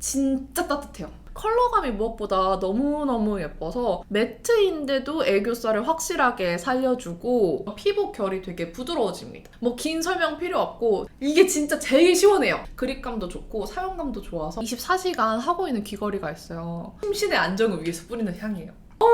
진짜 따뜻해요. 컬러감이 무엇보다 너무너무 예뻐서 매트인데도 애교살을 확실하게 살려주고 피부 결이 되게 부드러워집니다. 뭐 긴 설명 필요 없고 이게 진짜 제일 시원해요. 그립감도 좋고 사용감도 좋아서 24시간 하고 있는 귀걸이가 있어요. 심신의 안정을 위해서 뿌리는 향이에요.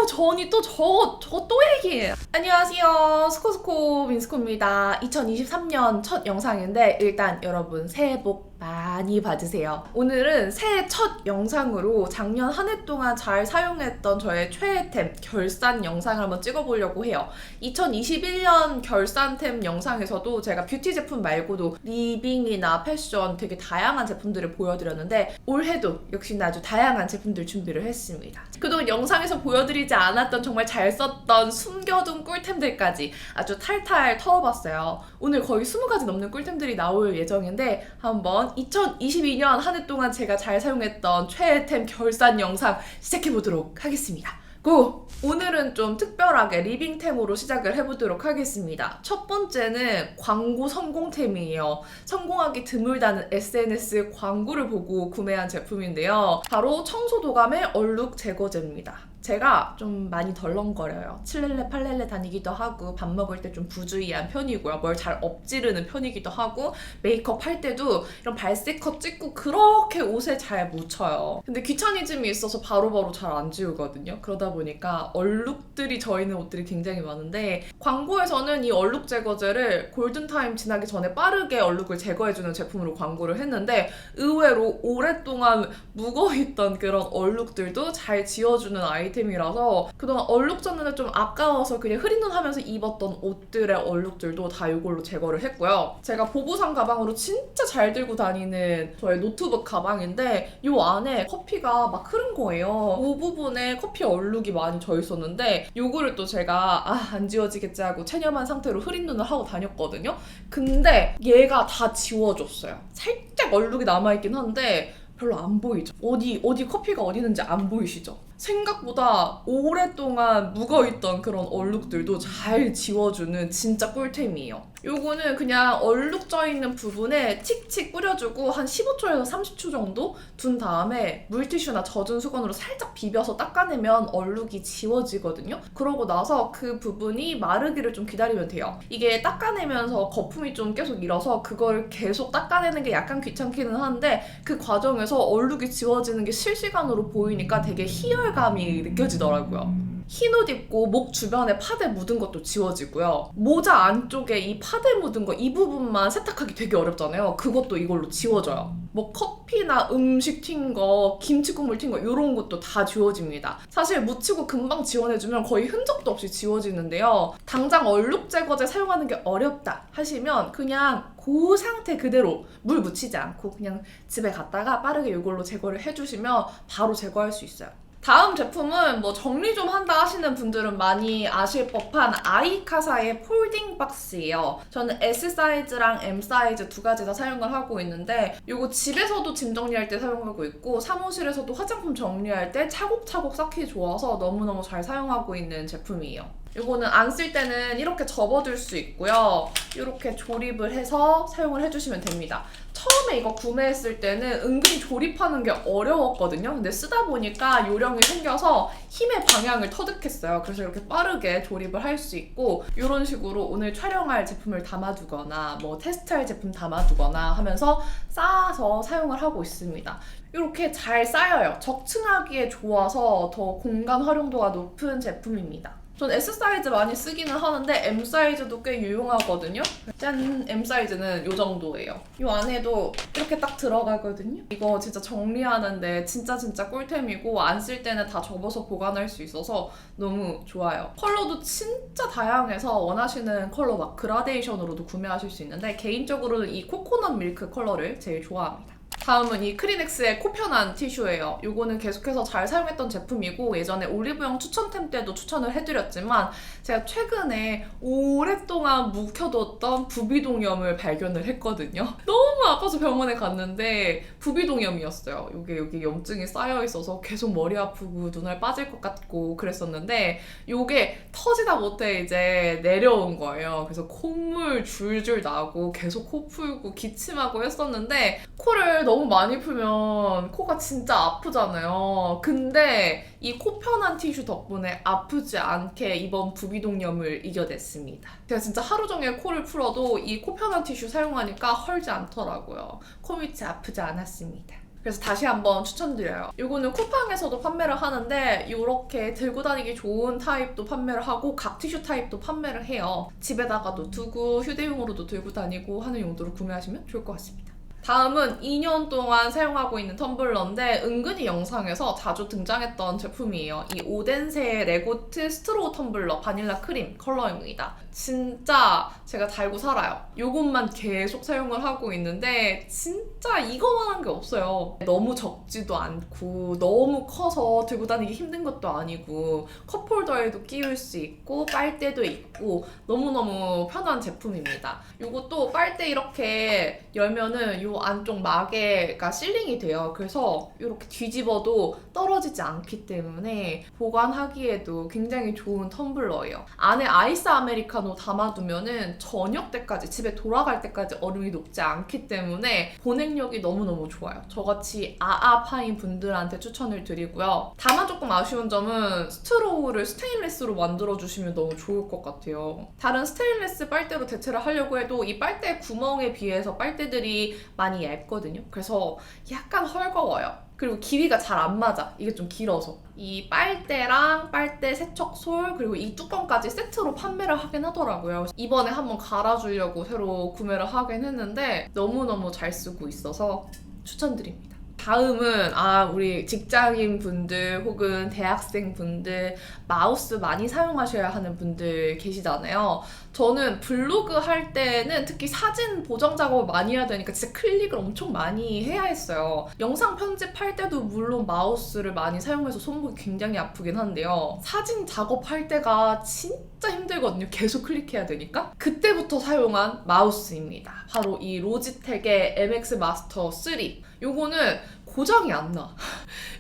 저 언니 또 저거 또 얘기해요. 안녕하세요. 스코스코 민스코입니다. 2023년 첫 영상인데 일단 여러분 새해 복 많이 받으세요. 오늘은 새해 첫 영상으로 작년 한 해 동안 잘 사용했던 저의 최애템 결산 영상을 한번 찍어보려고 해요. 2021년 결산템 영상에서도 제가 뷰티 제품 말고도 리빙이나 패션 되게 다양한 제품들을 보여드렸는데 올해도 역시나 아주 다양한 제품들 준비를 했습니다. 그동안 영상에서 보여드리지 않았던 정말 잘 썼던 숨겨둔 꿀템들까지 아주 탈탈 털어봤어요. 오늘 거의 20가지 넘는 꿀템들이 나올 예정인데 한번 2022년 한 해 동안 제가 잘 사용했던 최애템 결산 영상 시작해보도록 하겠습니다. 고! 오늘은 좀 특별하게 리빙템으로 시작을 해보도록 하겠습니다. 첫 번째는 광고 성공템이에요. 성공하기 드물다는 SNS 광고를 보고 구매한 제품인데요. 바로 청소도감의 얼룩 제거제입니다. 제가 좀 많이 덜렁거려요. 7렐레, 8렐레 다니기도 하고 밥 먹을 때 좀 부주의한 편이고요. 뭘 잘 엎지르는 편이기도 하고 메이크업 할 때도 이런 발색컷 찍고 그렇게 옷에 잘 묻혀요. 근데 귀차니즘이 있어서 바로바로 잘 안 지우거든요. 그러다 보니까 얼룩들이 져있는 옷들이 굉장히 많은데 광고에서는 이 얼룩 제거제를 골든타임 지나기 전에 빠르게 얼룩을 제거해주는 제품으로 광고를 했는데 의외로 오랫동안 묵어있던 그런 얼룩들도 잘 지워주는 아이템이라서 그동안 얼룩 졌는데 좀 아까워서 그냥 흐린 눈 하면서 입었던 옷들의 얼룩들도 다 이걸로 제거를 했고요. 제가 보부상 가방으로 진짜 잘 들고 다니는 저의 노트북 가방인데 이 안에 커피가 막 흐른 거예요. 이 부분에 커피 얼룩이 많이 져 있었는데 이거를 또 제가 안 지워지겠지 하고 체념한 상태로 흐린 눈을 하고 다녔거든요. 근데 얘가 다 지워줬어요. 살짝 얼룩이 남아있긴 한데 별로 안 보이죠? 어디 커피가 어디 있는지 안 보이시죠? 생각보다 오랫동안 묵어있던 그런 얼룩들도 잘 지워주는 진짜 꿀템이에요. 요거는 그냥 얼룩 져있는 부분에 칙칙 뿌려주고 한 15초에서 30초 정도 둔 다음에 물티슈나 젖은 수건으로 살짝 비벼서 닦아내면 얼룩이 지워지거든요. 그러고 나서 그 부분이 마르기를 좀 기다리면 돼요. 이게 닦아내면서 거품이 좀 계속 일어서 그걸 계속 닦아내는 게 약간 귀찮기는 한데 그 과정에서 얼룩이 지워지는 게 실시간으로 보이니까 되게 희열감이 느껴지더라고요. 흰 옷 입고 목 주변에 파데 묻은 것도 지워지고요. 모자 안쪽에 이 파데 묻은 거 이 부분만 세탁하기 되게 어렵잖아요. 그것도 이걸로 지워져요. 뭐 커피나 음식 튄 거, 김치 국물 튄 거 이런 것도 다 지워집니다. 사실 묻히고 금방 지워내주면 거의 흔적도 없이 지워지는데요. 당장 얼룩 제거제 사용하는 게 어렵다 하시면 그냥 그 상태 그대로 물 묻히지 않고 그냥 집에 갔다가 빠르게 이걸로 제거를 해주시면 바로 제거할 수 있어요. 다음 제품은 뭐 정리 좀 한다 하시는 분들은 많이 아실 법한 아이카사의 폴딩 박스예요. 저는 S 사이즈랑 M 사이즈 두 가지 다 사용을 하고 있는데 이거 집에서도 짐 정리할 때 사용하고 있고 사무실에서도 화장품 정리할 때 차곡차곡 쌓기 좋아서 너무너무 잘 사용하고 있는 제품이에요. 이거는 안 쓸 때는 이렇게 접어둘 수 있고요. 이렇게 조립을 해서 사용을 해주시면 됩니다. 처음에 이거 구매했을 때는 은근히 조립하는 게 어려웠거든요. 근데 쓰다 보니까 요령이 생겨서 힘의 방향을 터득했어요. 그래서 이렇게 빠르게 조립을 할 수 있고 이런 식으로 오늘 촬영할 제품을 담아두거나 뭐 테스트할 제품 담아두거나 하면서 쌓아서 사용을 하고 있습니다. 이렇게 잘 쌓여요. 적층하기에 좋아서 더 공간 활용도가 높은 제품입니다. 전 S 사이즈 많이 쓰기는 하는데 M 사이즈도 꽤 유용하거든요. 짠! M 사이즈는 이 정도예요. 이 안에도 이렇게 딱 들어가거든요. 이거 진짜 정리하는데 진짜 꿀템이고 안 쓸 때는 다 접어서 보관할 수 있어서 너무 좋아요. 컬러도 진짜 다양해서 원하시는 컬러 막 그라데이션으로도 구매하실 수 있는데 개인적으로는 이 코코넛 밀크 컬러를 제일 좋아합니다. 다음은 이 크리넥스의 코편한 티슈예요. 이거는 계속해서 잘 사용했던 제품이고 예전에 올리브영 추천템 때도 추천을 해드렸지만 제가 최근에 오랫동안 묵혀뒀던 부비동염을 발견을 했거든요. 너무 아파서 병원에 갔는데 부비동염이었어요. 여기 염증이 쌓여있어서 계속 머리 아프고 눈알 빠질 것 같고 그랬었는데 이게 터지다 못해 이제 내려온 거예요. 그래서 콧물 줄줄 나고 계속 코 풀고 기침하고 했었는데 코를 너무 너무 많이 풀면 코가 진짜 아프잖아요. 근데 이 코 편한 티슈 덕분에 아프지 않게 이번 부비동염을 이겨냈습니다. 제가 진짜 하루 종일 코를 풀어도 이 코 편한 티슈 사용하니까 헐지 않더라고요. 코 밑이 아프지 않았습니다. 그래서 다시 한번 추천드려요. 이거는 쿠팡에서도 판매를 하는데 이렇게 들고 다니기 좋은 타입도 판매를 하고 각 티슈 타입도 판매를 해요. 집에다가도 두고 휴대용으로도 들고 다니고 하는 용도로 구매하시면 좋을 것 같습니다. 다음은 2년 동안 사용하고 있는 텀블러인데 은근히 영상에서 자주 등장했던 제품이에요. 이 오덴세 레고트 스트로우 텀블러 바닐라 크림 컬러입니다. 진짜 제가 달고 살아요. 이것만 계속 사용을 하고 있는데 진짜 이거만한 게 없어요. 너무 적지도 않고 너무 커서 들고 다니기 힘든 것도 아니고 컵홀더에도 끼울 수 있고 빨대도 있고 너무너무 편한 제품입니다. 이것도 빨대 이렇게 열면은 이 안쪽 마개가 실링이 돼요. 그래서 이렇게 뒤집어도 떨어지지 않기 때문에 보관하기에도 굉장히 좋은 텀블러예요. 안에 아이스 아메리카노 담아두면은 저녁 때까지 집에 돌아갈 때까지 얼음이 녹지 않기 때문에 보냉력이 너무너무 좋아요. 저같이 아아파인 분들한테 추천을 드리고요. 다만 조금 아쉬운 점은 스트로우를 스테인리스로 만들어주시면 너무 좋을 것 같아요. 다른 스테인리스 빨대로 대체를 하려고 해도 이 빨대 구멍에 비해서 빨대들이 많이 얇거든요. 그래서 약간 헐거워요. 그리고 길이가 잘 안 맞아. 이게 좀 길어서. 이 빨대랑 빨대 세척솔 그리고 이 뚜껑까지 세트로 판매를 하긴 하더라고요. 이번에 한번 갈아주려고 새로 구매를 하긴 했는데 너무너무 잘 쓰고 있어서 추천드립니다. 다음은 우리 직장인 분들 혹은 대학생 분들 마우스 많이 사용하셔야 하는 분들 계시잖아요. 저는 블로그 할 때는 특히 사진 보정 작업을 많이 해야 되니까 진짜 클릭을 엄청 많이 해야 했어요. 영상 편집할 때도 물론 마우스를 많이 사용해서 손목이 굉장히 아프긴 한데요. 사진 작업할 때가 진짜 힘들거든요. 계속 클릭해야 되니까. 그때부터 사용한 마우스입니다. 바로 이 로지텍의 MX 마스터 3. 요거는 고장이 안 나.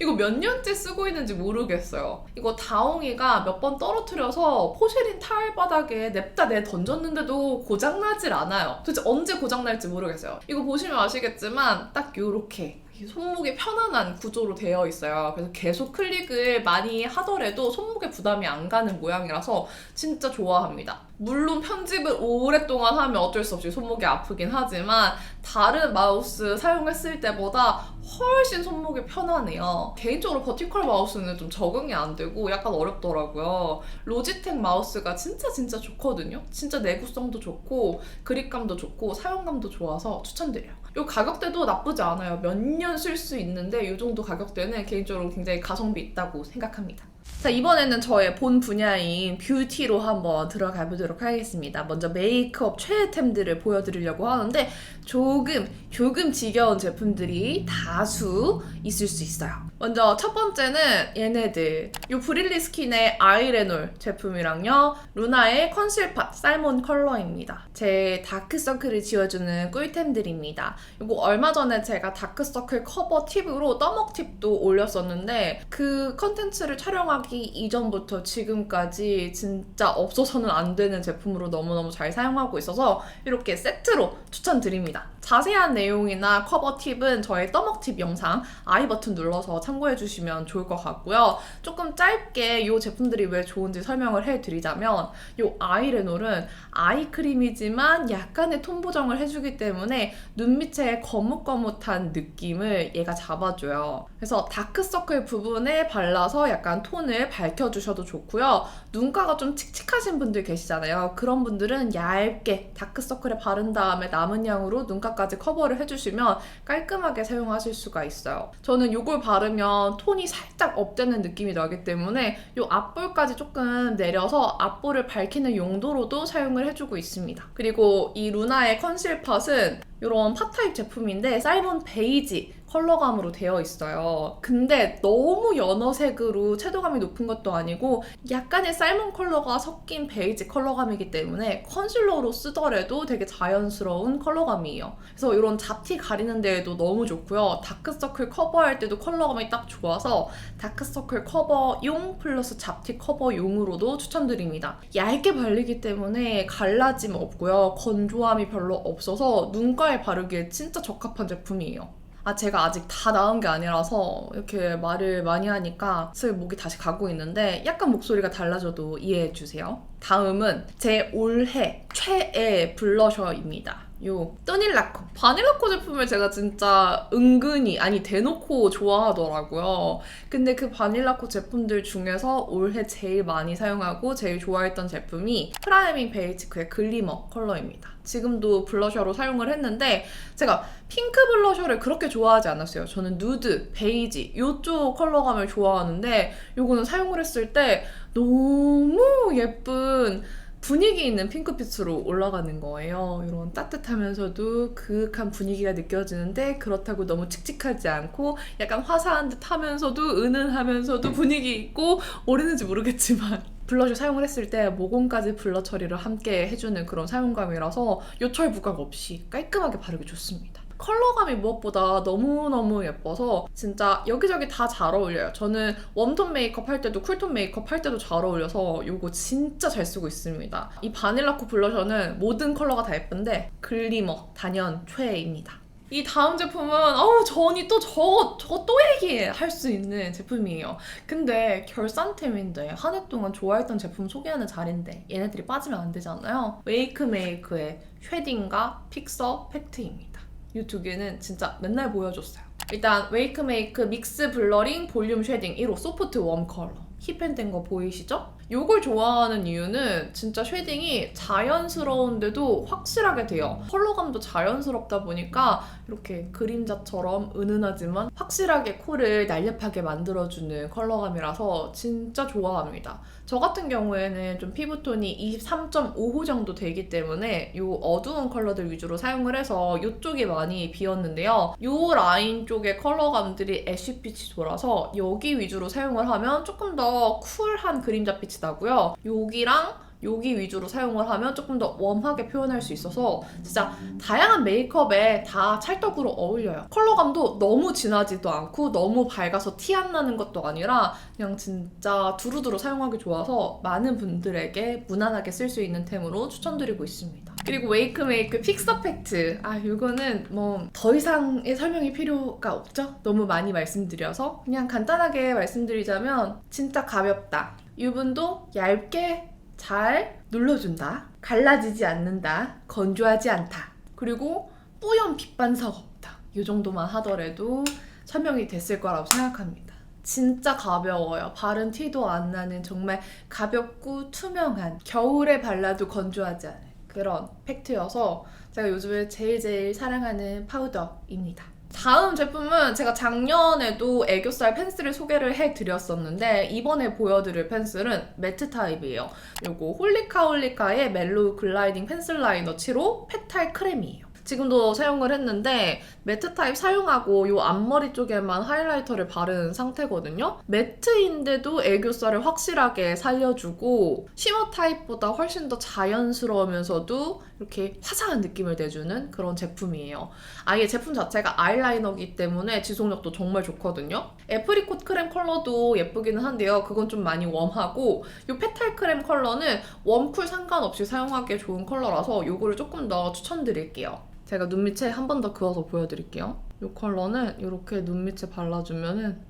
이거 몇 년째 쓰고 있는지 모르겠어요. 이거 다홍이가 몇 번 떨어뜨려서 포쉐린 타일바닥에 냅다 내 던졌는데도 고장나질 않아요. 도대체 언제 고장날지 모르겠어요. 이거 보시면 아시겠지만 딱 요렇게 손목이 편안한 구조로 되어 있어요. 그래서 계속 클릭을 많이 하더라도 손목에 부담이 안 가는 모양이라서 진짜 좋아합니다. 물론 편집을 오랫동안 하면 어쩔 수 없이 손목이 아프긴 하지만 다른 마우스 사용했을 때보다 훨씬 손목이 편하네요. 개인적으로 버티컬 마우스는 좀 적응이 안 되고 약간 어렵더라고요. 로지텍 마우스가 진짜 좋거든요. 진짜 내구성도 좋고 그립감도 좋고 사용감도 좋아서 추천드려요. 이 가격대도 나쁘지 않아요. 몇 년 쓸 수 있는데 이 정도 가격대는 개인적으로 굉장히 가성비 있다고 생각합니다. 자, 이번에는 저의 본 분야인 뷰티로 한번 들어가 보도록 하겠습니다. 먼저 메이크업 최애템들을 보여드리려고 하는데 조금 지겨운 제품들이 다수 있을 수 있어요. 먼저 첫 번째는 얘네들. 이 브릴리 스킨의 아이레놀 제품이랑요. 루나의 컨실팟 살몬 컬러입니다. 제 다크서클을 지워주는 꿀템들입니다. 이거 얼마 전에 제가 다크서클 커버 팁으로 떠먹 팁도 올렸었는데 그 컨텐츠를 촬영하기 이전부터 지금까지 진짜 없어서는 안 되는 제품으로 너무너무 잘 사용하고 있어서 이렇게 세트로 추천드립니다. 자세한 내용이나 커버 팁은 저의 떠먹 팁 영상 I 버튼 눌러서 참고해주시면 좋을 것 같고요. 조금 짧게 이 제품들이 왜 좋은지 설명을 해드리자면 이 아이레놀은 아이크림이지만 약간의 톤 보정을 해주기 때문에 눈 밑에 거뭇거뭇한 느낌을 얘가 잡아줘요. 그래서 다크서클 부분에 발라서 약간 톤을 밝혀주셔도 좋고요. 눈가가 좀 칙칙하신 분들 계시잖아요. 그런 분들은 얇게 다크서클에 바른 다음에 남은 양으로 눈가까지 커버를 해주시면 깔끔하게 사용하실 수가 있어요. 저는 이걸 바르면 톤이 살짝 업되는 느낌이 나기 때문에 이 앞볼까지 조금 내려서 앞볼을 밝히는 용도로도 사용을 해주고 있습니다. 그리고 이 루나의 컨실팟은 이런 팟타입 제품인데 살몬 베이지 컬러감으로 되어 있어요. 근데 너무 연어색으로 채도감이 높은 것도 아니고 약간의 살몬 컬러가 섞인 베이지 컬러감이기 때문에 컨실러로 쓰더라도 되게 자연스러운 컬러감이에요. 그래서 이런 잡티 가리는 데에도 너무 좋고요. 다크서클 커버할 때도 컬러감이 딱 좋아서 다크서클 커버용 플러스 잡티 커버용으로도 추천드립니다. 얇게 발리기 때문에 갈라짐 없고요. 건조함이 별로 없어서 눈가에 바르기에 진짜 적합한 제품이에요. 제가 아직 다 나은 게 아니라서 이렇게 말을 많이 하니까 슬 목이 다시 가고 있는데 약간 목소리가 달라져도 이해해주세요. 다음은 제 올해 최애 블러셔입니다. 요 바닐라코. 바닐라코 제품을 제가 진짜 은근히 대놓고 좋아하더라고요. 근데 그 바닐라코 제품들 중에서 올해 제일 많이 사용하고 제일 좋아했던 제품이 프라이밍 베이지크의 글리머 컬러입니다. 지금도 블러셔로 사용을 했는데 제가 핑크 블러셔를 그렇게 좋아하지 않았어요. 저는 누드, 베이지 이쪽 컬러감을 좋아하는데 요거는 사용을 했을 때 너무 예쁜 분위기 있는 핑크빛으로 올라가는 거예요. 이런 따뜻하면서도 그윽한 분위기가 느껴지는데 그렇다고 너무 칙칙하지 않고 약간 화사한 듯 하면서도 은은하면서도 분위기 있고 뭐랬는지 모르겠지만 블러셔 사용을 했을 때 모공까지 블러 처리를 함께 해주는 그런 사용감이라서 요철 부각 없이 깔끔하게 바르기 좋습니다. 컬러감이 무엇보다 너무너무 예뻐서 진짜 여기저기 다 잘 어울려요. 저는 웜톤 메이크업 할 때도 쿨톤 메이크업 할 때도 잘 어울려서 이거 진짜 잘 쓰고 있습니다. 이 바닐라코 블러셔는 모든 컬러가 다 예쁜데 글리머 단연 최애입니다. 이 다음 제품은 저 언니 또 저거 또 얘기할 수 있는 제품이에요. 근데 결산템인데 한 해 동안 좋아했던 제품 소개하는 자리인데 얘네들이 빠지면 안 되잖아요. 웨이크메이크의 쉐딩과 픽서 팩트입니다. 이 두 개는 진짜 맨날 보여줬어요. 일단 웨이크메이크 믹스 블러링 볼륨 쉐딩 1호 소프트 웜 컬러. 힙앤된 거 보이시죠? 이걸 좋아하는 이유는 진짜 쉐딩이 자연스러운데도 확실하게 돼요. 컬러감도 자연스럽다 보니까 이렇게 그림자처럼 은은하지만 확실하게 코를 날렵하게 만들어주는 컬러감이라서 진짜 좋아합니다. 저 같은 경우에는 좀 피부톤이 23.5호 정도 되기 때문에 이 어두운 컬러들 위주로 사용을 해서 이쪽이 많이 비었는데요. 이 라인 쪽의 컬러감들이 애쉬빛이 돌아서 여기 위주로 사용을 하면 조금 더 쿨한 그림자빛이 나고요. 여기 위주로 사용을 하면 조금 더 웜하게 표현할 수 있어서 진짜 다양한 메이크업에 다 찰떡으로 어울려요. 컬러감도 너무 진하지도 않고 너무 밝아서 티 안 나는 것도 아니라 그냥 진짜 두루두루 사용하기 좋아서 많은 분들에게 무난하게 쓸 수 있는 템으로 추천드리고 있습니다. 그리고 웨이크메이크 픽서 팩트. 이거는 뭐 더 이상의 설명이 필요가 없죠? 너무 많이 말씀드려서 그냥 간단하게 말씀드리자면 진짜 가볍다. 유분도 얇게 잘 눌러준다. 갈라지지 않는다. 건조하지 않다. 그리고 뿌연 빛 반사가 없다. 이 정도만 하더라도 설명이 됐을 거라고 생각합니다. 진짜 가벼워요. 바른 티도 안 나는 정말 가볍고 투명한 겨울에 발라도 건조하지 않은 그런 팩트여서 제가 요즘에 제일 사랑하는 파우더입니다. 다음 제품은 제가 작년에도 애교살 펜슬을 소개를 해드렸었는데 이번에 보여드릴 펜슬은 매트 타입이에요. 요거 홀리카홀리카의 멜로우 글라이딩 펜슬 라이너 7호 페탈 크렘이에요. 지금도 사용을 했는데 매트 타입 사용하고 이 앞머리 쪽에만 하이라이터를 바른 상태거든요. 매트인데도 애교살을 확실하게 살려주고 쉬머 타입보다 훨씬 더 자연스러우면서도 이렇게 화사한 느낌을 내주는 그런 제품이에요. 아예 제품 자체가 아이라이너이기 때문에 지속력도 정말 좋거든요. 애프리콧 크렘 컬러도 예쁘기는 한데요. 그건 좀 많이 웜하고 이 페탈 크렘 컬러는 웜쿨 상관없이 사용하기에 좋은 컬러라서 이거를 조금 더 추천드릴게요. 제가 눈 밑에 한 번 더 그어서 보여드릴게요. 이 컬러는 이렇게 눈 밑에 발라주면은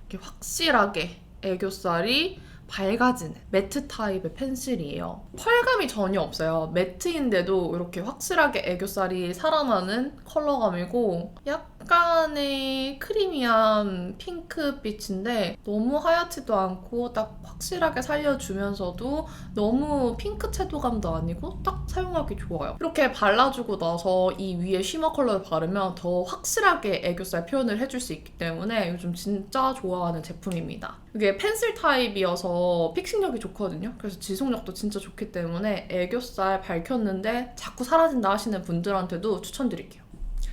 이렇게 확실하게 애교살이 밝아지는 매트 타입의 펜슬이에요. 펄감이 전혀 없어요. 매트인데도 이렇게 확실하게 애교살이 살아나는 컬러감이고 약간의 크리미한 핑크빛인데 너무 하얗지도 않고 딱 확실하게 살려주면서도 너무 핑크 채도감도 아니고 딱 사용하기 좋아요. 이렇게 발라주고 나서 이 위에 쉬머 컬러를 바르면 더 확실하게 애교살 표현을 해줄 수 있기 때문에 요즘 진짜 좋아하는 제품입니다. 이게 펜슬 타입이어서 픽싱력이 좋거든요. 그래서 지속력도 진짜 좋기 때문에 애교살 밝혔는데 자꾸 사라진다 하시는 분들한테도 추천드릴게요.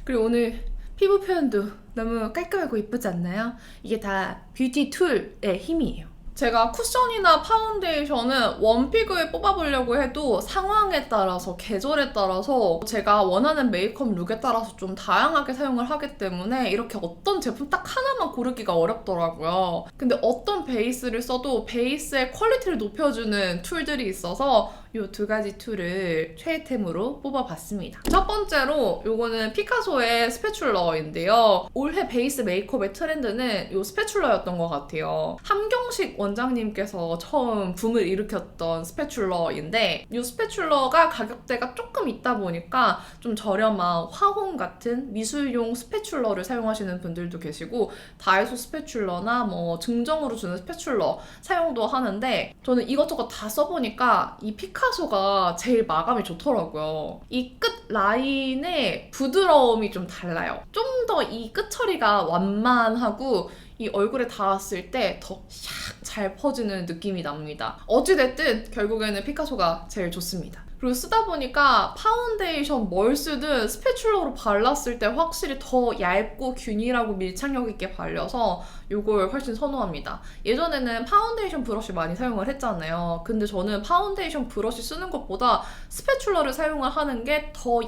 그리고 오늘 피부 표현도 너무 깔끔하고 예쁘지 않나요? 이게 다 뷰티 툴의 힘이에요. 제가 쿠션이나 파운데이션은 원픽을 뽑아보려고 해도 상황에 따라서, 계절에 따라서 제가 원하는 메이크업 룩에 따라서 좀 다양하게 사용을 하기 때문에 이렇게 어떤 제품 딱 하나만 고르기가 어렵더라고요. 근데 어떤 베이스를 써도 베이스의 퀄리티를 높여주는 툴들이 있어서 이 두 가지 툴을 최애템으로 뽑아봤습니다. 첫 번째로 이거는 피카소의 스패츌러인데요. 올해 베이스 메이크업의 트렌드는 이 스패츌러였던 것 같아요. 함경식 원장님께서 처음 붐을 일으켰던 스패츌러인데 이 스패츌러가 가격대가 조금 있다 보니까 좀 저렴한 화홍 같은 미술용 스패츌러를 사용하시는 분들도 계시고 다이소 스패츌러나 뭐 증정으로 주는 스패츌러 사용도 하는데 저는 이것저것 다 써보니까 이 피카소가 제일 마감이 좋더라고요. 이 끝 라인의 부드러움이 좀 달라요. 좀 더 이 끝 처리가 완만하고 이 얼굴에 닿았을 때 더 샥 잘 퍼지는 느낌이 납니다. 어찌됐든 결국에는 피카소가 제일 좋습니다. 그리고 쓰다 보니까 파운데이션 뭘 쓰든 스패츌러로 발랐을 때 확실히 더 얇고 균일하고 밀착력 있게 발려서 이걸 훨씬 선호합니다. 예전에는 파운데이션 브러쉬 많이 사용을 했잖아요. 근데 저는 파운데이션 브러쉬 쓰는 것보다 스패츌러를 사용을 하는 게 더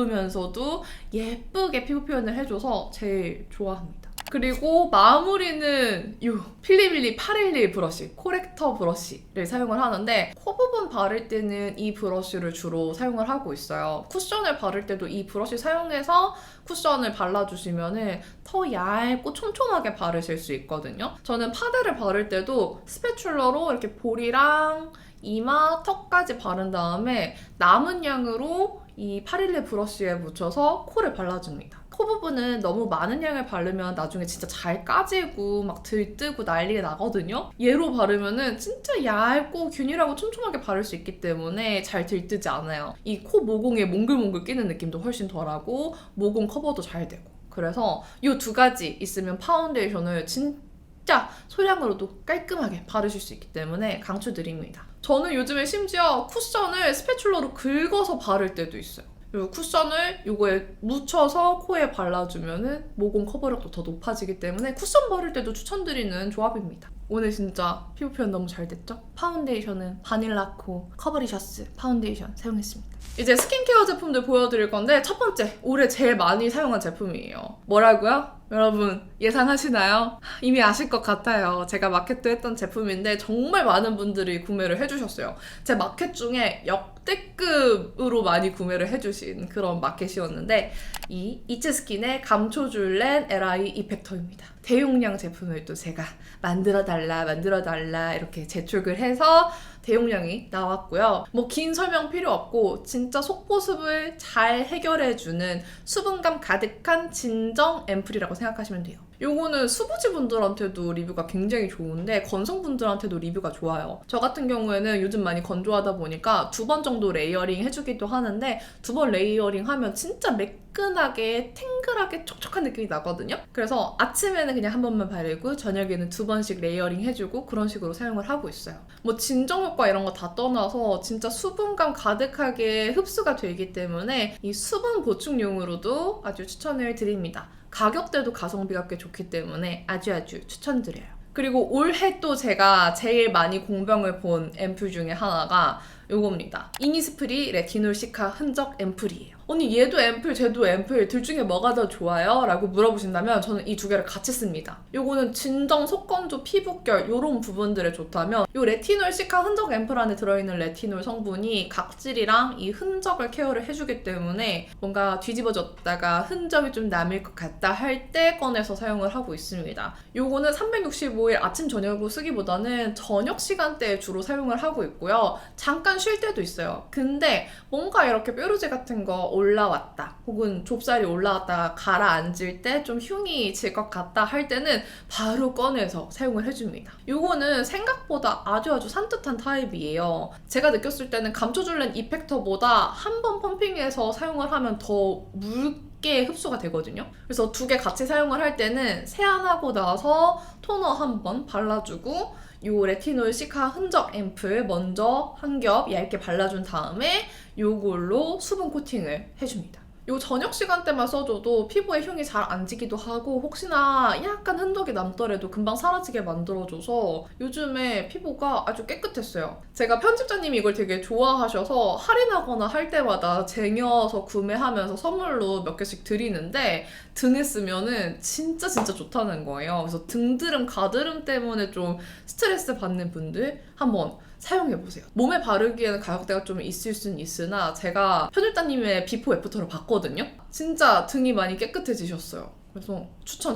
얇으면서도 예쁘게 피부 표현을 해줘서 제일 좋아합니다. 그리고 마무리는 이 필리밀리 811 브러쉬, 코렉터 브러쉬를 사용을 하는데 코 부분 바를 때는 이 브러쉬를 주로 사용을 하고 있어요. 쿠션을 바를 때도 이 브러쉬 사용해서 쿠션을 발라주시면 더 얇고 촘촘하게 바르실 수 있거든요. 저는 파데를 바를 때도 스패츌러로 이렇게 볼이랑 이마, 턱까지 바른 다음에 남은 양으로 이 811 브러쉬에 묻혀서 코를 발라줍니다. 코 부분은 너무 많은 양을 바르면 나중에 진짜 잘 까지고 막 들뜨고 난리가 나거든요. 얘로 바르면은 진짜 얇고 균일하고 촘촘하게 바를 수 있기 때문에 잘 들뜨지 않아요. 이 코 모공에 몽글몽글 끼는 느낌도 훨씬 덜하고 모공 커버도 잘 되고. 그래서 이 두 가지 있으면 파운데이션을 진짜 소량으로도 깔끔하게 바르실 수 있기 때문에 강추드립니다. 저는 요즘에 심지어 쿠션을 스패츌러로 긁어서 바를 때도 있어요. 그리고 쿠션을 이거에 묻혀서 코에 발라주면 모공 커버력도 더 높아지기 때문에 쿠션 바를 때도 추천드리는 조합입니다. 오늘 진짜 피부 표현 너무 잘 됐죠? 파운데이션은 바닐라코 커버리셔스 파운데이션 사용했습니다. 이제 스킨케어 제품들 보여드릴 건데 첫 번째, 올해 제일 많이 사용한 제품이에요. 뭐라고요? 여러분 예상하시나요? 이미 아실 것 같아요. 제가 마켓도 했던 제품인데 정말 많은 분들이 구매를 해주셨어요. 제 마켓 중에 역대급으로 많이 구매를 해주신 그런 마켓이었는데 이 이츠스킨의 감초줄렌 LI 이펙터입니다. 대용량 제품을 또 제가 만들어달라 이렇게 재촉을 해서 대용량이 나왔고요. 뭐 긴 설명 필요 없고 진짜 속보습을 잘 해결해주는 수분감 가득한 진정 앰플이라고 생각하시면 돼요. 요거는 수부지 분들한테도 리뷰가 굉장히 좋은데 건성분들한테도 리뷰가 좋아요. 저 같은 경우에는 요즘 많이 건조하다 보니까 2번 정도 레이어링 해주기도 하는데 2번 레이어링 하면 진짜 매끈하게 탱글하게 촉촉한 느낌이 나거든요. 그래서 아침에는 그냥 한 번만 바르고 저녁에는 2번씩 레이어링 해주고 그런 식으로 사용을 하고 있어요. 뭐 진정 효과 이런 거 다 떠나서 진짜 수분감 가득하게 흡수가 되기 때문에 이 수분 보충용으로도 아주 추천을 드립니다. 가격대도 가성비가 꽤 좋기 때문에 아주 추천드려요. 그리고 올해 또 제가 제일 많이 공병을 본 앰플 중에 하나가 요겁니다. 이니스프리 레티놀 시카 흔적 앰플이에요. 언니 얘도 앰플 쟤도 앰플 둘 중에 뭐가 더 좋아요? 라고 물어보신다면 저는 이 두 개를 같이 씁니다. 요거는 진정, 속건조, 피부결 요런 부분들에 좋다면 요 레티놀 시카 흔적 앰플 안에 들어있는 레티놀 성분이 각질이랑 이 흔적을 케어를 해주기 때문에 뭔가 뒤집어졌다가 흔적이 좀 남을 것 같다 할 때 꺼내서 사용을 하고 있습니다. 요거는 365일 아침 저녁으로 쓰기보다는 저녁 시간대에 주로 사용을 하고 있고요. 잠깐 쉴 때도 있어요. 근데 뭔가 이렇게 뾰루지 같은 거 올라왔다 혹은 좁쌀이 올라왔다가 가라앉을 때 좀 흉이 질 것 같다 할 때는 바로 꺼내서 사용을 해줍니다. 요거는 생각보다 아주 산뜻한 타입이에요. 제가 느꼈을 때는 감초줄렌 이펙터보다 한 번 펌핑해서 사용을 하면 더 묽게 흡수가 되거든요. 그래서 두 개 같이 사용을 할 때는 세안하고 나서 토너 한 번 발라주고 요 레티놀 시카 흔적 앰플 먼저 한 겹 얇게 발라준 다음에 요걸로 수분 코팅을 해줍니다. 요 저녁 시간대만 써줘도 피부에 흉이 잘 안 지기도 하고 혹시나 약간 흔적이 남더라도 금방 사라지게 만들어줘서 요즘에 피부가 아주 깨끗했어요. 제가 편집자님이 이걸 되게 좋아하셔서 할인하거나 할 때마다 쟁여서 구매하면서 선물로 몇 개씩 드리는데 등에 쓰면은 진짜 좋다는 거예요. 그래서 등드름, 가드름 때문에 좀 스트레스 받는 분들 한번 사용해보세요. 몸에 바르기에는 가격대가 좀 있을 수는 있으나 제가 편집자님의 비포 애프터를 봤거든요. 진짜 등이 많이 깨끗해지셨어요. 그래서 추천.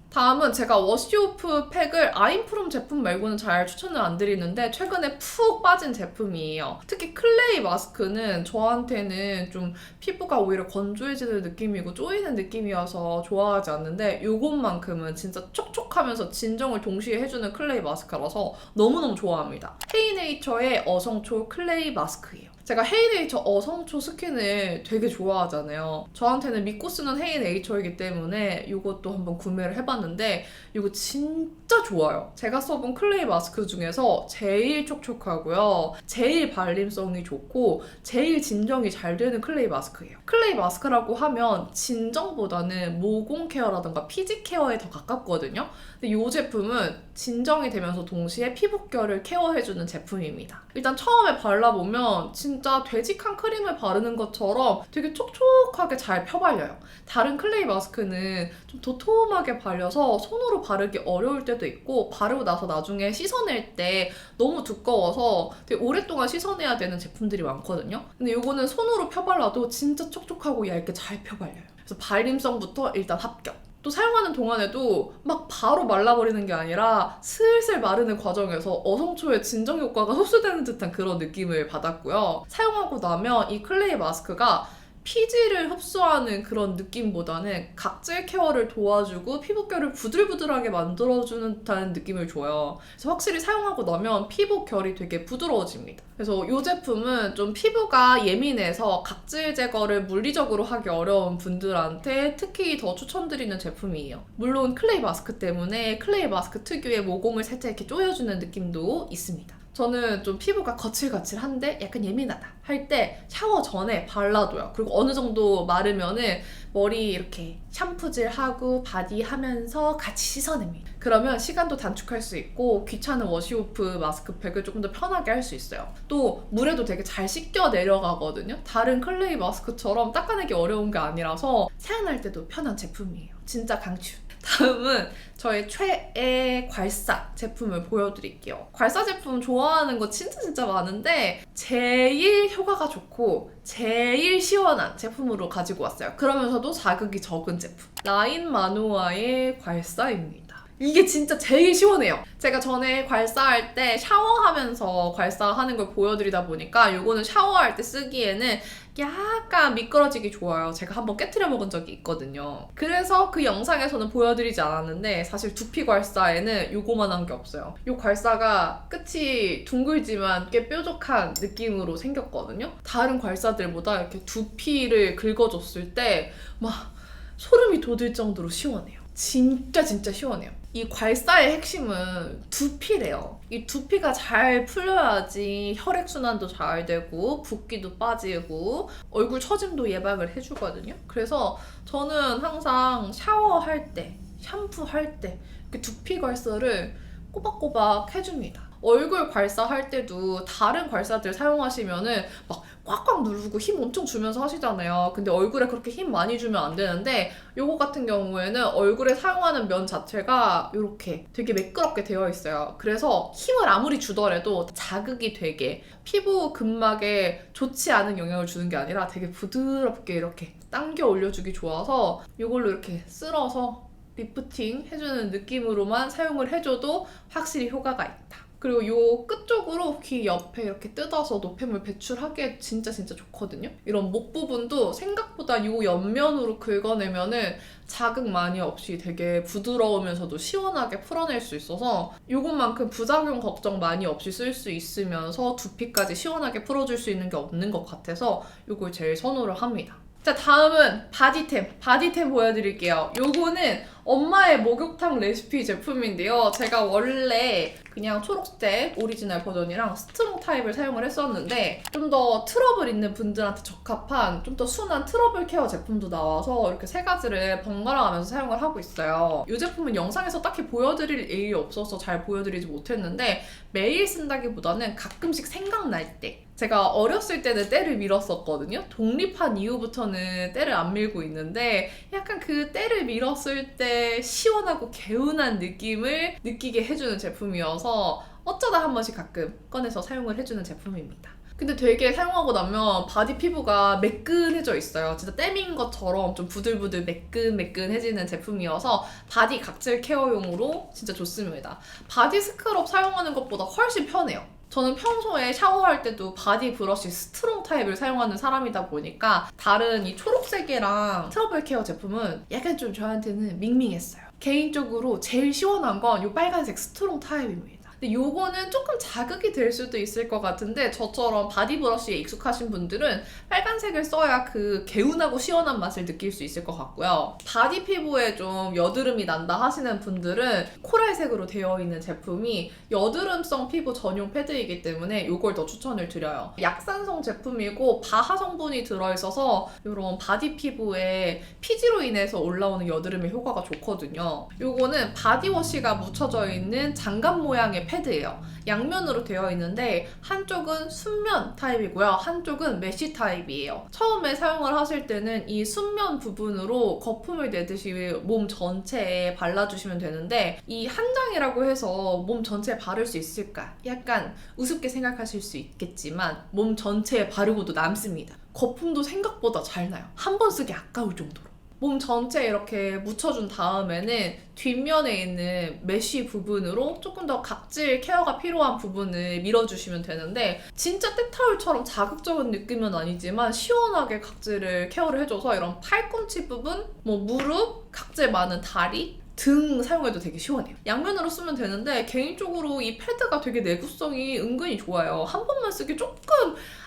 다음은 제가 워시오프 팩을 아임프롬 제품 말고는 잘 추천을 안 드리는데 최근에 푹 빠진 제품이에요. 특히 클레이 마스크는 저한테는 좀 피부가 오히려 건조해지는 느낌이고 쪼이는 느낌이어서 좋아하지 않는데 이것만큼은 진짜 촉촉하면서 진정을 동시에 해주는 클레이 마스크라서 너무너무 좋아합니다. 헤이네이처의 어성초 클레이 마스크예요. 제가 헤이네이처 어성초 스킨을 되게 좋아하잖아요. 저한테는 믿고 쓰는 헤이네이처이기 때문에 이것도 한번 구매를 해봤는데 이거 진짜 좋아요. 제가 써본 클레이 마스크 중에서 제일 촉촉하고요. 제일 발림성이 좋고 제일 진정이 잘 되는 클레이 마스크예요. 클레이 마스크라고 하면 진정보다는 모공 케어라든가 피지 케어에 더 가깝거든요. 근데 이 제품은 진정이 되면서 동시에 피부결을 케어해주는 제품입니다. 일단 처음에 발라보면 진짜 되직한 크림을 바르는 것처럼 되게 촉촉하게 잘 펴발려요. 다른 클레이 마스크는 좀 도톰하게 발려서 손으로 바르기 어려울 때도 있고 바르고 나서 나중에 씻어낼 때 너무 두꺼워서 되게 오랫동안 씻어내야 되는 제품들이 많거든요. 근데 이거는 손으로 펴발라도 진짜 촉촉하고 얇게 잘 펴발려요. 그래서 발림성부터 일단 합격. 또 사용하는 동안에도 막 바로 말라버리는 게 아니라 슬슬 마르는 과정에서 어성초의 진정 효과가 흡수되는 듯한 그런 느낌을 받았고요. 사용하고 나면 이 클레이 마스크가 피지를 흡수하는 그런 느낌보다는 각질 케어를 도와주고 피부결을 부들부들하게 만들어주는 듯한 느낌을 줘요. 그래서 확실히 사용하고 나면 피부결이 되게 부드러워집니다. 그래서 이 제품은 좀 피부가 예민해서 각질 제거를 물리적으로 하기 어려운 분들한테 특히 더 추천드리는 제품이에요. 물론 클레이 마스크 때문에 클레이 마스크 특유의 모공을 살짝 이렇게 조여주는 느낌도 있습니다. 저는 좀 피부가 거칠거칠한데 약간 예민하다 할 때 샤워 전에 발라둬요. 그리고 어느 정도 마르면은 머리 이렇게 샴푸질하고 바디하면서 같이 씻어냅니다. 그러면 시간도 단축할 수 있고 귀찮은 워시오프 마스크팩을 조금 더 편하게 할 수 있어요. 또 물에도 되게 잘 씻겨 내려가거든요. 다른 클레이 마스크처럼 닦아내기 어려운 게 아니라서 세안할 때도 편한 제품이에요. 진짜 강추. 다음은 저의 최애 괄사 제품을 보여드릴게요. 괄사 제품 좋아하는 거 진짜 많은데 제일 효과가 좋고 제일 시원한 제품으로 가지고 왔어요. 그러면서도 자극이 적은 제품. 라인 마누아의 괄사입니다. 이게 진짜 제일 시원해요. 제가 전에 괄사할 때 샤워하면서 괄사하는 걸 보여드리다 보니까 이거는 샤워할 때 쓰기에는 약간 미끄러지기 좋아요. 제가 한번 깨트려 먹은 적이 있거든요. 그래서 그 영상에서는 보여드리지 않았는데 사실 두피 괄사에는 요거만한 게 없어요. 이 괄사가 끝이 둥글지만 꽤 뾰족한 느낌으로 생겼거든요. 다른 괄사들보다 이렇게 두피를 긁어줬을 때 막 소름이 돋을 정도로 시원해요. 진짜 시원해요. 이 괄사의 핵심은 두피래요. 이 두피가 잘 풀려야지 혈액순환도 잘 되고 붓기도 빠지고 얼굴 처짐도 예방을 해주거든요. 그래서 저는 항상 샤워할 때, 샴푸할 때 두피 괄사를 꼬박꼬박 해줍니다. 얼굴 괄사할 때도 다른 괄사들 사용하시면은 막 꽉꽉 누르고 힘 엄청 주면서 하시잖아요. 근데 얼굴에 그렇게 힘 많이 주면 안 되는데 요거 같은 경우에는 얼굴에 사용하는 면 자체가 이렇게 되게 매끄럽게 되어 있어요. 그래서 힘을 아무리 주더라도 자극이 되게 피부 근막에 좋지 않은 영향을 주는 게 아니라 되게 부드럽게 이렇게 당겨 올려주기 좋아서 이걸로 이렇게 쓸어서 리프팅 해주는 느낌으로만 사용을 해줘도 확실히 효과가 있다. 그리고 요 끝쪽으로 귀 옆에 이렇게 뜯어서 노폐물 배출하기에 진짜 좋거든요. 이런 목 부분도 생각보다 요 옆면으로 긁어내면은 자극 많이 없이 되게 부드러우면서도 시원하게 풀어낼 수 있어서 요것만큼 부작용 걱정 많이 없이 쓸 수 있으면서 두피까지 시원하게 풀어줄 수 있는 게 없는 것 같아서 요걸 제일 선호를 합니다. 자, 다음은 바디템 보여드릴게요. 요거는 엄마의 목욕탕 레시피 제품인데요. 제가 원래 그냥 초록색 오리지널 버전이랑 스트롱 타입을 사용을 했었는데 좀 더 트러블 있는 분들한테 적합한 좀 더 순한 트러블 케어 제품도 나와서 이렇게 세 가지를 번갈아 가면서 사용을 하고 있어요. 이 제품은 영상에서 딱히 보여드릴 일이 없어서 잘 보여드리지 못했는데 매일 쓴다기보다는 가끔씩 생각날 때, 제가 어렸을 때는 때를 밀었었거든요. 독립한 이후부터는 때를 안 밀고 있는데 약간 그 때를 밀었을 때 시원하고 개운한 느낌을 느끼게 해주는 제품이어서 어쩌다 한 번씩 가끔 꺼내서 사용을 해주는 제품입니다. 근데 되게 사용하고 나면 바디 피부가 매끈해져 있어요. 진짜 때민 것처럼 좀 부들부들 매끈매끈해지는 제품이어서 바디 각질 케어용으로 진짜 좋습니다. 바디 스크럽 사용하는 것보다 훨씬 편해요. 저는 평소에 샤워할 때도 바디 브러쉬 스트롱 타입을 사용하는 사람이다 보니까 다른 이 초록색이랑 트러블 케어 제품은 약간 좀 저한테는 밍밍했어요. 개인적으로 제일 시원한 건 이 빨간색 스트롱 타입입니다. 근데 요거는 조금 자극이 될 수도 있을 것 같은데 저처럼 바디 브러쉬에 익숙하신 분들은 빨간색을 써야 그 개운하고 시원한 맛을 느낄 수 있을 것 같고요. 바디 피부에 좀 여드름이 난다 하시는 분들은 코랄색으로 되어 있는 제품이 여드름성 피부 전용 패드이기 때문에 요걸 더 추천을 드려요. 약산성 제품이고 바하 성분이 들어있어서 이런 바디 피부에 피지로 인해서 올라오는 여드름의 효과가 좋거든요. 요거는 바디워시가 묻혀져 있는 장갑 모양의 패드예요. 양면으로 되어 있는데 한쪽은 순면 타입이고요. 한쪽은 메쉬 타입이에요. 처음에 사용을 하실 때는 이 순면 부분으로 거품을 내듯이 몸 전체에 발라주시면 되는데 이 한 장이라고 해서 몸 전체에 바를 수 있을까? 약간 우습게 생각하실 수 있겠지만 몸 전체에 바르고도 남습니다. 거품도 생각보다 잘 나요. 한 번 쓰기 아까울 정도로. 몸 전체에 이렇게 묻혀준 다음에는 뒷면에 있는 메쉬 부분으로 조금 더 각질 케어가 필요한 부분을 밀어주시면 되는데 진짜 때타올처럼 자극적인 느낌은 아니지만 시원하게 각질을 케어를 해줘서 이런 팔꿈치 부분, 뭐 무릎, 각질 많은 다리, 등 사용해도 되게 시원해요. 양면으로 쓰면 되는데 개인적으로 이 패드가 되게 내구성이 은근히 좋아요. 한 번만 쓰기 조금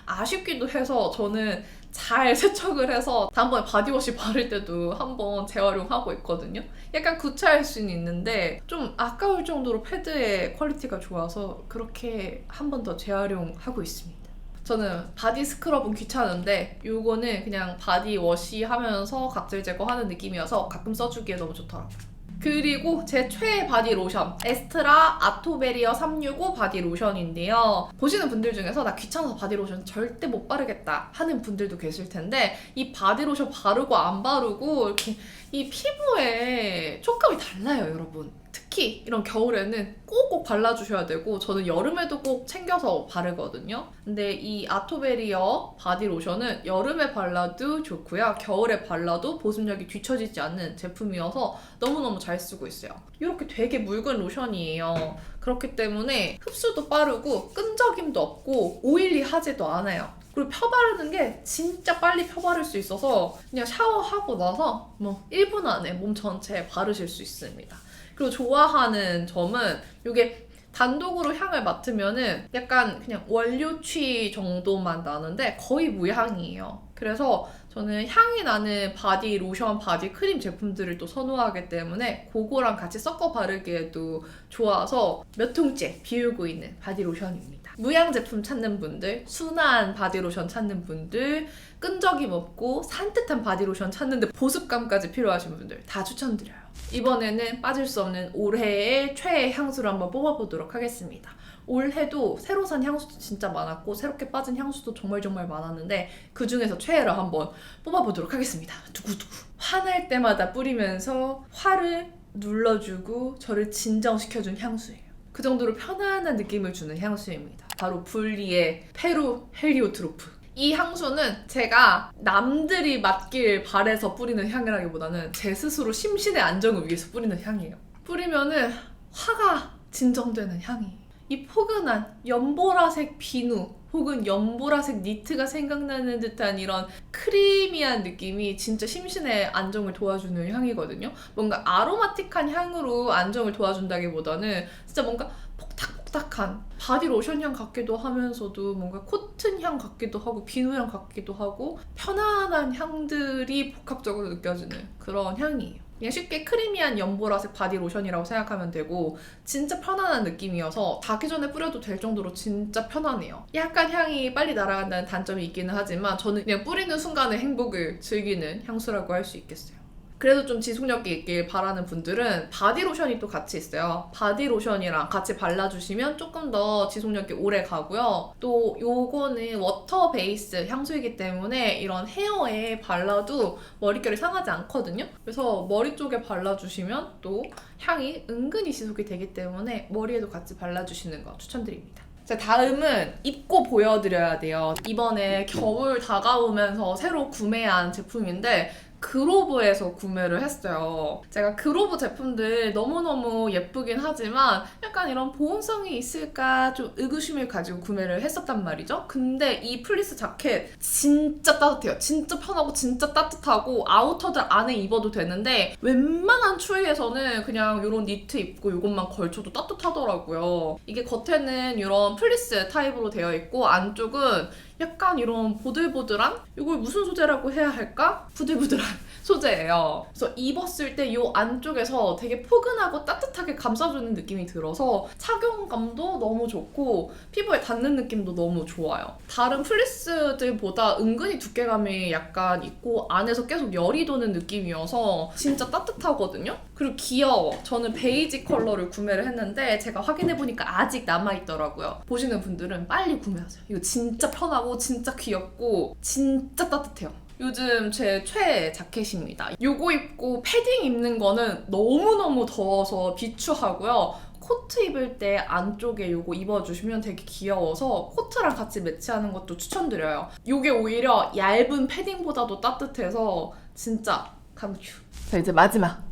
아쉽기도 해서 저는 잘 세척을 해서 다음번에 바디워시 바를 때도 한번 재활용하고 있거든요. 약간 구차할 수는 있는데 좀 아까울 정도로 패드의 퀄리티가 좋아서 그렇게 한 번 더 재활용하고 있습니다. 저는 바디 스크럽은 귀찮은데 요거는 그냥 바디워시 하면서 각질 제거하는 느낌이어서 가끔 써주기에 너무 좋더라고요. 그리고 제 최애 바디 로션 에스트라 아토베리어 365 바디 로션인데요. 보시는 분들 중에서 나 귀찮아서 바디 로션 절대 못 바르겠다 하는 분들도 계실 텐데 이 바디 로션 바르고 안 바르고 이렇게 이 피부에 촉감이 달라요, 여러분. 특히 이런 겨울에는 꼭꼭 발라주셔야 되고 저는 여름에도 꼭 챙겨서 바르거든요. 근데 이 아토베리어 바디 로션은 여름에 발라도 좋고요. 겨울에 발라도 보습력이 뒤처지지 않는 제품이어서 너무너무 잘 쓰고 있어요. 이렇게 되게 묽은 로션이에요. 그렇기 때문에 흡수도 빠르고 끈적임도 없고 오일리하지도 않아요. 그리고 펴바르는 게 진짜 빨리 펴바를 수 있어서 그냥 샤워하고 나서 뭐 1분 안에 몸 전체에 바르실 수 있습니다. 그리고 좋아하는 점은 이게 단독으로 향을 맡으면은 약간 그냥 원료취 정도만 나는데 거의 무향이에요. 그래서 저는 향이 나는 바디 로션, 바디 크림 제품들을 또 선호하기 때문에 그거랑 같이 섞어 바르기에도 좋아서 몇 통째 비우고 있는 바디 로션입니다. 무향 제품 찾는 분들, 순한 바디 로션 찾는 분들, 끈적임 없고 산뜻한 바디 로션 찾는데 보습감까지 필요하신 분들 다 추천드려요. 이번에는 빠질 수 없는 올해의 최애 향수를 한번 뽑아보도록 하겠습니다. 올해도 새로 산 향수도 진짜 많았고 새롭게 빠진 향수도 정말 많았는데 그 중에서 최애를 한번 뽑아보도록 하겠습니다. 두구두구. 화날 때마다 뿌리면서 화를 눌러주고 저를 진정시켜준 향수예요. 그 정도로 편안한 느낌을 주는 향수입니다. 바로 불리의 페루 헬리오트로프. 이 향수는 제가 남들이 맡길 바래서 뿌리는 향이라기보다는 제 스스로 심신의 안정을 위해서 뿌리는 향이에요. 뿌리면은 화가 진정되는 향이. 이 포근한 연보라색 비누 혹은 연보라색 니트가 생각나는 듯한 이런 크리미한 느낌이 진짜 심신의 안정을 도와주는 향이거든요. 뭔가 아로마틱한 향으로 안정을 도와준다기보다는 진짜 뭔가 폭탁폭탁한 바디 로션 향 같기도 하면서도 뭔가 코튼 향 같기도 하고 비누 향 같기도 하고 편안한 향들이 복합적으로 느껴지는 그런 향이에요. 그냥 쉽게 크리미한 연보라색 바디로션이라고 생각하면 되고 진짜 편안한 느낌이어서 자기 전에 뿌려도 될 정도로 진짜 편하네요. 약간 향이 빨리 날아간다는 단점이 있기는 하지만 저는 그냥 뿌리는 순간의 행복을 즐기는 향수라고 할 수 있겠어요. 그래도 좀 지속력이 있길 바라는 분들은 바디로션이 또 같이 있어요. 바디로션이랑 같이 발라주시면 조금 더 지속력이 오래 가고요. 또 요거는 워터 베이스 향수이기 때문에 이런 헤어에 발라도 머릿결이 상하지 않거든요. 그래서 머리 쪽에 발라주시면 또 향이 은근히 지속이 되기 때문에 머리에도 같이 발라주시는 거 추천드립니다. 자, 다음은 입고 보여드려야 돼요. 이번에 겨울 다가오면서 새로 구매한 제품인데 그로브에서 구매를 했어요. 제가 그로브 제품들 너무너무 예쁘긴 하지만 약간 이런 보온성이 있을까 좀 의구심을 가지고 구매를 했었단 말이죠. 근데 이 플리스 자켓 진짜 따뜻해요. 진짜 편하고 진짜 따뜻하고 아우터들 안에 입어도 되는데 웬만한 추위에서는 그냥 이런 니트 입고 이것만 걸쳐도 따뜻하더라고요. 이게 겉에는 이런 플리스 타입으로 되어 있고 안쪽은 약간 이런 보들보들한? 이걸 무슨 소재라고 해야 할까? 부들부들한 소재예요. 그래서 입었을 때 이 안쪽에서 되게 포근하고 따뜻하게 감싸주는 느낌이 들어서 착용감도 너무 좋고 피부에 닿는 느낌도 너무 좋아요. 다른 플리스들보다 은근히 두께감이 약간 있고 안에서 계속 열이 도는 느낌이어서 진짜 따뜻하거든요? 그리고 귀여워. 저는 베이지 컬러를 구매를 했는데 제가 확인해보니까 아직 남아있더라고요. 보시는 분들은 빨리 구매하세요. 이거 진짜 편하고 진짜 귀엽고 진짜 따뜻해요. 요즘 제 최애 자켓입니다. 요거 입고 패딩 입는 거는 너무너무 더워서 비추하고요. 코트 입을 때 안쪽에 요거 입어주시면 되게 귀여워서 코트랑 같이 매치하는 것도 추천드려요. 요게 오히려 얇은 패딩보다도 따뜻해서 진짜 강추. 자, 이제 마지막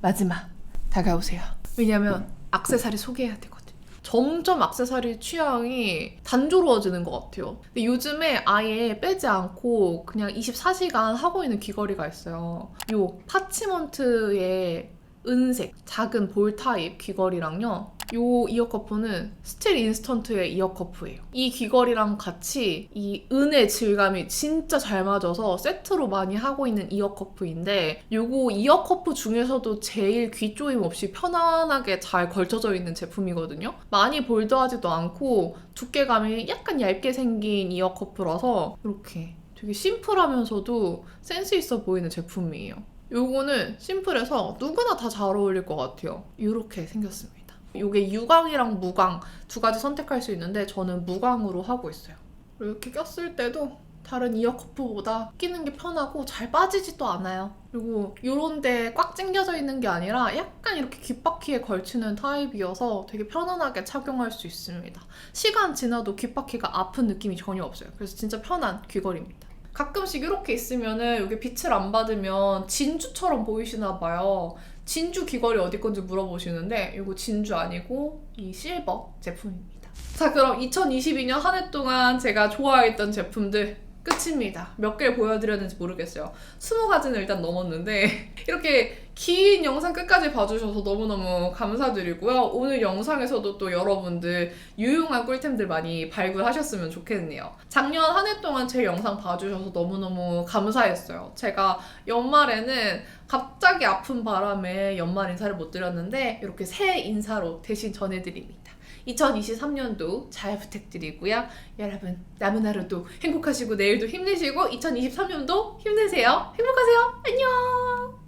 다가오세요. 왜냐면 액세서리 소개해야 되거든요. 점점 액세서리 취향이 단조로워지는 것 같아요. 근데 요즘에 아예 빼지 않고 그냥 24시간 하고 있는 귀걸이가 있어요. 요 파치먼트의 은색 작은 볼 타입 귀걸이랑요. 요 이어커프는 스틸 인스턴트의 이어커프예요. 이 귀걸이랑 같이 이 은의 질감이 진짜 잘 맞아서 세트로 많이 하고 있는 이어커프인데 요거 이어커프 중에서도 제일 귀 조임 없이 편안하게 잘 걸쳐져 있는 제품이거든요. 많이 볼드하지도 않고 두께감이 약간 얇게 생긴 이어커프라서 이렇게 되게 심플하면서도 센스 있어 보이는 제품이에요. 요거는 심플해서 누구나 다 잘 어울릴 것 같아요. 이렇게 생겼습니다. 이게 유광이랑 무광 두 가지 선택할 수 있는데 저는 무광으로 하고 있어요. 이렇게 꼈을 때도 다른 이어커프보다 끼는 게 편하고 잘 빠지지도 않아요. 그리고 이런 데 꽉 찡겨져 있는 게 아니라 약간 이렇게 귓바퀴에 걸치는 타입이어서 되게 편안하게 착용할 수 있습니다. 시간 지나도 귓바퀴가 아픈 느낌이 전혀 없어요. 그래서 진짜 편한 귀걸이입니다. 가끔씩 이렇게 있으면은 이게 빛을 안 받으면 진주처럼 보이시나 봐요. 진주 귀걸이 어디 건지 물어보시는데 이거 진주 아니고 이 실버 제품입니다. 자, 그럼 2022년 한 해 동안 제가 좋아했던 제품들 끝입니다. 몇 개를 보여드렸는지 모르겠어요. 20가지는 일단 넘었는데 이렇게 긴 영상 끝까지 봐주셔서 너무너무 감사드리고요. 오늘 영상에서도 또 여러분들 유용한 꿀템들 많이 발굴하셨으면 좋겠네요. 작년 한 해 동안 제 영상 봐주셔서 너무너무 감사했어요. 제가 연말에는 갑자기 아픈 바람에 연말 인사를 못 드렸는데 이렇게 새해 인사로 대신 전해드립니다. 2023년도 잘 부탁드리고요. 여러분 남은 하루도 행복하시고 내일도 힘내시고 2023년도 힘내세요. 행복하세요. 안녕.